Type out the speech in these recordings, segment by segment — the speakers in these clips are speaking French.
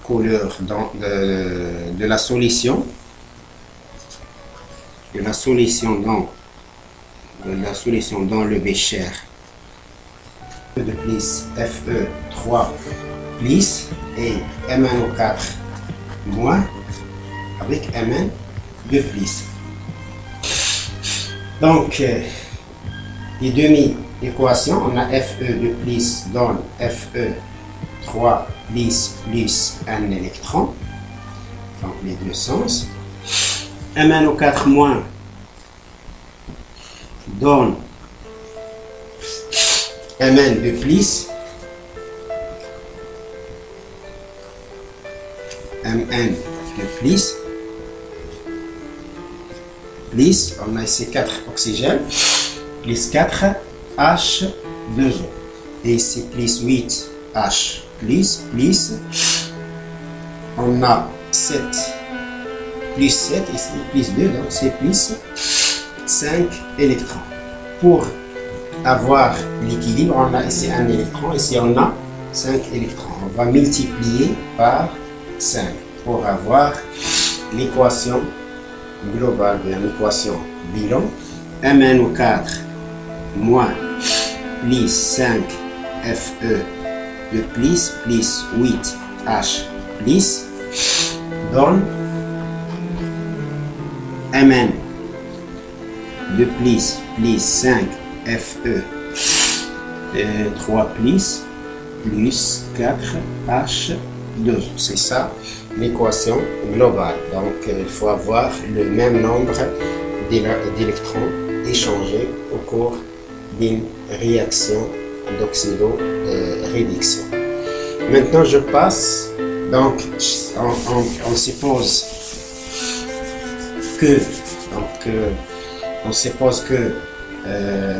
couleur de la solution. De la solution dans le bécher de plus FE 3 plus et MnO4 moins avec Mn de plus. Donc les demi-équations, on a FE de plus donne FE 3 plus un électron, donc les deux sens. MnO4 moins donne Mn de plus, Mn de plus, on a ici 4 oxygènes, plus 4 H2O, et ici plus 8 H, plus, on a 7, plus 7, ici plus 2, donc c'est plus 5 électrons. Pour avoir l'équilibre, on a ici un électron, ici on a 5 électrons. On va multiplier par 5 pour avoir l'équation globale de l'équation bilan. MnO4 moins plus 5 Fe de plus 8 H plus donne Mn de plus 5 Fe 3 plus 4 H2. C'est ça l'équation globale. Donc il faut avoir le même nombre d'électrons échangés au cours d'une réaction d'oxydo-réduction. Maintenant je passe, donc on suppose que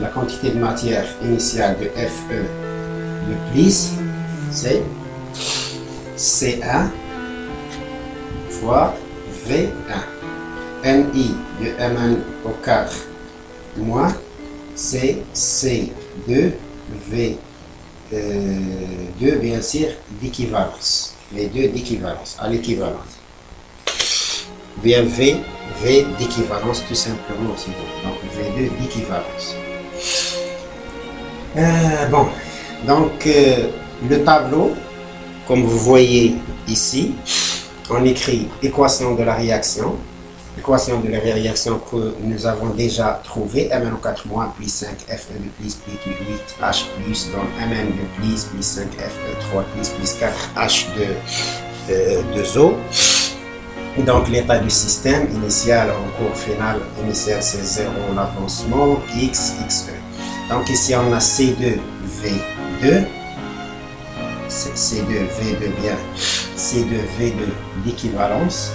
la quantité de matière initiale de Fe de plus, c'est C1 fois V1. Ni de MnO4 moins, c'est C2 V2, bien sûr, d'équivalence. V2 d'équivalence, à l'équivalence. Bien V d'équivalence tout simplement aussi. Donc V2 d'équivalence. Bon, donc le tableau, comme vous voyez ici, on écrit équation de la réaction. L'équation de la réaction que nous avons déjà trouvée, MnO4 moins plus 5 Fe de plus 8 H plus, donc Mn de plus 5 Fe 3 plus 4 H2O. Donc l'état du système initial en cours final, initial c'est 0 l'avancement, X, XE. Donc ici on a C2, V2, C2, V2 bien, C2, V2 d'équivalence,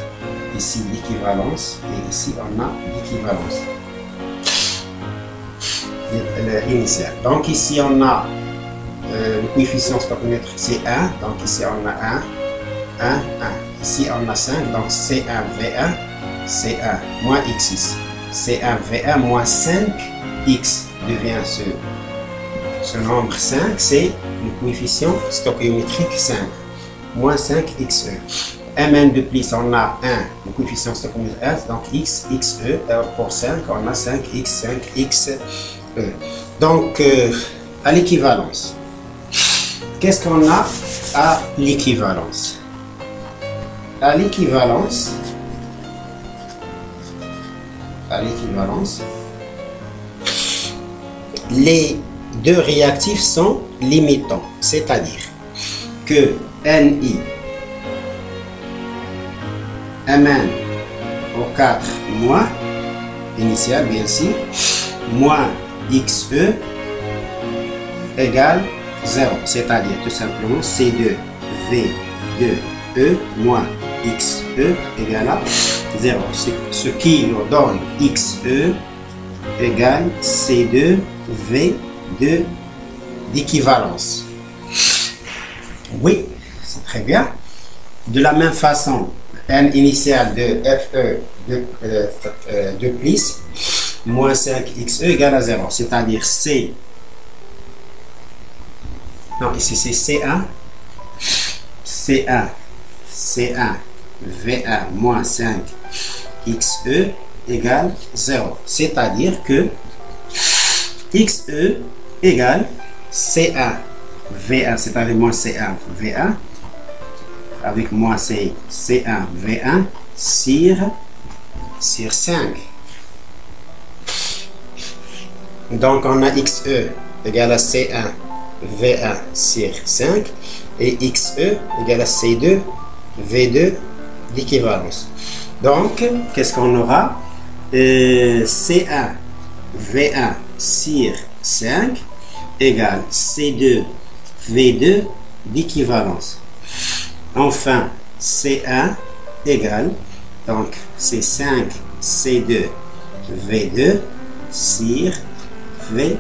ici d'équivalence, et ici on a d'équivalence. Initial. Donc ici on a le coefficient stoichiométrique c'est 1, donc ici on a 1, 1. Ici on a 5, donc C1 V1, C1 moins X ici. C1 V1 moins 5X devient ce nombre 5, c'est le coefficient stoichiométrique 5, moins 5XE. Mn de plus, on a 1, le coefficient stoichiométrique 1, donc X, XE, pour 5, on a 5X, 5XE. Donc, à l'équivalence, qu'est-ce qu'on a à l'équivalence? À l'équivalence, les deux réactifs sont limitants, c'est-à-dire que Ni, MnO4 moins, initial bien sûr, moins XE égale 0, c'est-à-dire tout simplement C2 V2E moins XE égale à 0, ce qui nous donne XE égale C2 V2 d'équivalence. Oui, c'est très bien. De la même façon, N initial de Fe de plus moins 5XE égale à 0, c'est-à-dire C. Non, ici c'est C1. C1 C1 V1 moins 5 XE égale 0. C'est-à-dire que XE égale C1 V1, c'est-à-dire moins C1 V1, avec moins C1 V1 sur 5. Donc on a XE égale à C1 V1 sur 5 et XE égale à C2 V2 d'équivalence. Donc, qu'est-ce qu'on aura? C1 V1 sur 5 égale C2 V2 d'équivalence. Enfin, C1 égale, donc c'est 5 C2 V2 sur V1.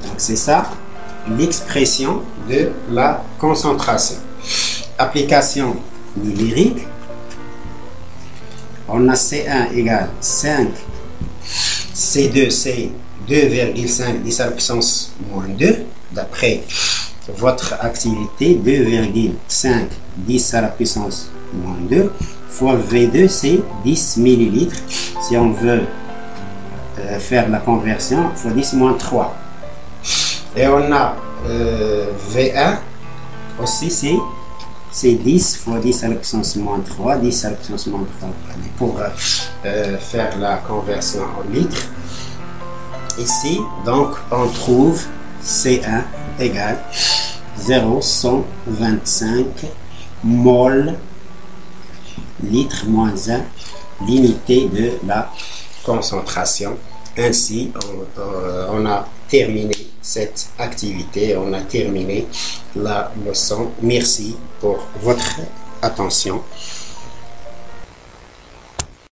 Donc c'est ça l'expression de la concentration. Application numérique. On a C1 égale 5 C2 c'est 2,5 10 à la puissance moins 2 d'après votre activité. 2,5 10 à la puissance moins 2 fois V2 c'est 10 millilitres. Si on veut faire la conversion, fois 10 moins 3. Et on a V1 aussi c'est 10 fois 10 à la puissance moins 3, 10 à la puissance moins 3 pour faire la conversion en litres. Ici, donc, on trouve C1 égale 0,125 mol litre moins 1 l'unité de la concentration. Ainsi, on a terminé cette activité, on a terminé la leçon. Merci pour votre attention.